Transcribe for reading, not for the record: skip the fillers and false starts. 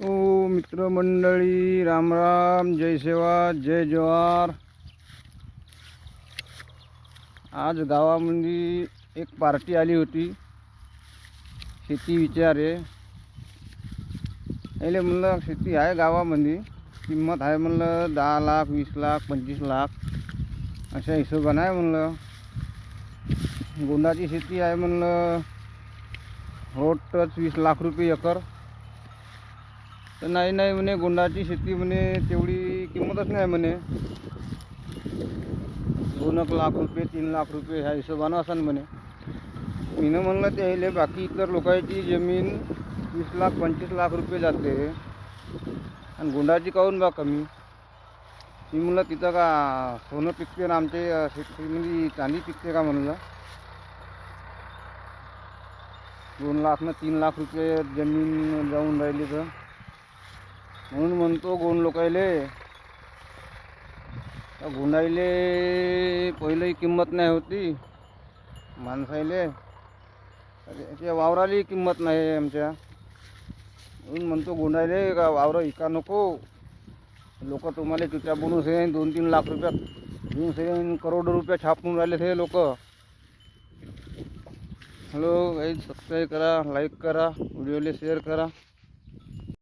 ओ मित्रमंडळी, राम राम, जय सेवा, जय जवार. आज गावामध्ये एक पार्टी आली होती. शेती विचारे याले म्हणलं शेती आहे गावामध्ये, किंमत आहे म्हणलं 10 लाख 20 लाख 25 लाख अशा हिशोबानं आहे म्हणलं. गोंडाची शेती आहे म्हणलं, रोटच 20 लाख रुपये एकर. तर नाही म्हणे, गोंडाची शेती म्हणे तेवढी किंमतच नाही म्हणे. 2 लाख रुपये 3 लाख रुपये ह्या हिशोबानं असं म्हणे. मीनं म्हणलं त्याले बाकी इतर लोकांची जमीन 20 लाख 25 लाख रुपये जाते आणि गोंडाची काहून बा कमी. मी म्हणलं तिथं का सोनं पिकते ना, आमच्या शेतीमध्ये चांदी पिकते का म्हणलं. 2 लाख न 3 लाख रुपये जमीन जाऊन राहिली. तर म्हणून म्हणतो गोंड लोकायले, त्या गोंडाईले पहिलेही किंमत नाही होती माणसाईले, त्याच्या वावराली किंमत नाही आमच्या. म्हणून म्हणतो गोंडाईले का वावरं इका नको. लोक तुम्हाला तुझ्या बोनस आहे 2-3 लाख रुपयात घेऊन करोड रुपये छापून राहिले हे लोक. हॅलो गाईज, सबस्क्राईब करा, लाईक करा, व्हिडिओला शेअर करा.